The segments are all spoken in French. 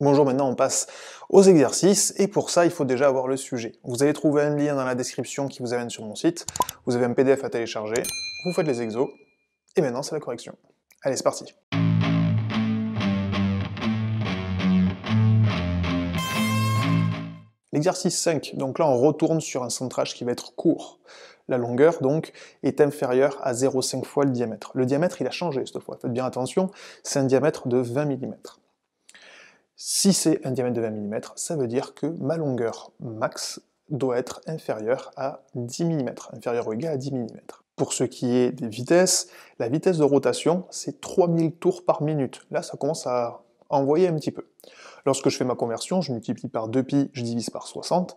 Bonjour, maintenant on passe aux exercices, et pour ça il faut déjà avoir le sujet. Vous allez trouver un lien dans la description qui vous amène sur mon site, vous avez un PDF à télécharger, vous faites les exos, et maintenant c'est la correction. Allez, c'est parti. L'exercice 5, donc là on retourne sur un centrage qui va être court. La longueur donc est inférieure à 0,5 fois le diamètre. Le diamètre il a changé cette fois, faites bien attention, c'est un diamètre de 20 mm. Si c'est un diamètre de 20 mm, ça veut dire que ma longueur max doit être inférieure à 10 mm, inférieure ou égale à 10 mm. Pour ce qui est des vitesses, la vitesse de rotation, c'est 3000 tours par minute. Là, ça commence à envoyer un petit peu. Lorsque je fais ma conversion, je multiplie par 2π, je divise par 60,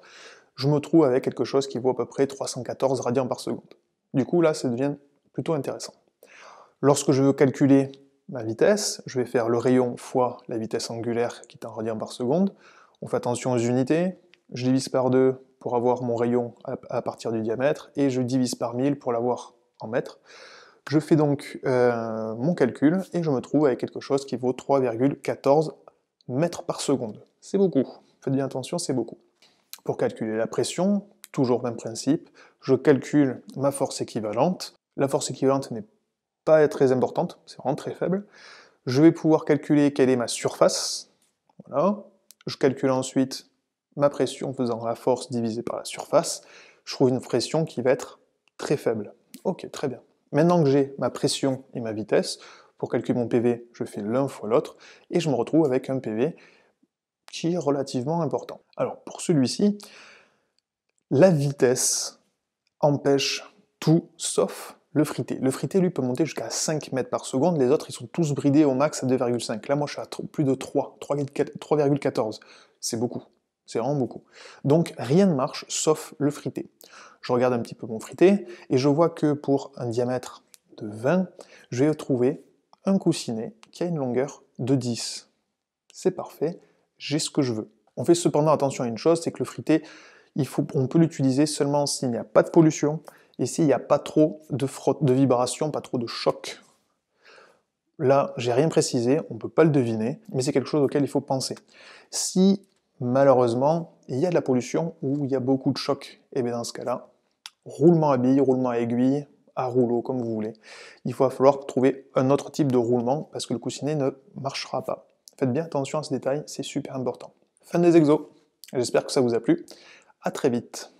je me trouve avec quelque chose qui vaut à peu près 314 radians par seconde. Du coup, là, ça devient plutôt intéressant. Lorsque je veux calculer ma vitesse, je vais faire le rayon fois la vitesse angulaire qui est en radians par seconde. On fait attention aux unités, je divise par 2 pour avoir mon rayon à partir du diamètre, et je divise par 1000 pour l'avoir en mètres. Je fais donc mon calcul, et je me trouve avec quelque chose qui vaut 3,14 mètres par seconde. C'est beaucoup, faites bien attention, c'est beaucoup. Pour calculer la pression, toujours même principe, je calcule ma force équivalente. La force équivalente n'est pas très importante, c'est vraiment très faible. Je vais pouvoir calculer quelle est ma surface, voilà. Je calcule ensuite ma pression en faisant la force divisée par la surface. Je trouve une pression qui va être très faible. Ok, très bien. Maintenant que j'ai ma pression et ma vitesse, pour calculer mon PV, je fais l'un fois l'autre, et je me retrouve avec un PV qui est relativement important. Alors, pour celui-ci, la vitesse empêche tout sauf le frité. Le frité, lui, peut monter jusqu'à 5 mètres par seconde, les autres, ils sont tous bridés au max à 2,5. Là, moi, je suis à plus de 3,14. C'est beaucoup, c'est vraiment beaucoup. Donc, rien ne marche sauf le frité. Je regarde un petit peu mon frité, et je vois que pour un diamètre de 20, je vais trouver un coussinet qui a une longueur de 10. C'est parfait, j'ai ce que je veux. On fait cependant attention à une chose, c'est que le frité, on peut l'utiliser seulement s'il n'y a pas de pollution, et s'il n'y a pas trop de vibrations, pas trop de choc. Là, j'ai rien précisé, on ne peut pas le deviner, mais c'est quelque chose auquel il faut penser. Si, malheureusement, il y a de la pollution ou il y a beaucoup de choc, et bien dans ce cas-là, roulement à bille, roulement à aiguille, à rouleau, comme vous voulez, il va falloir trouver un autre type de roulement, parce que le coussinet ne marchera pas. Faites bien attention à ce détail, c'est super important. Fin des exos, j'espère que ça vous a plu, à très vite.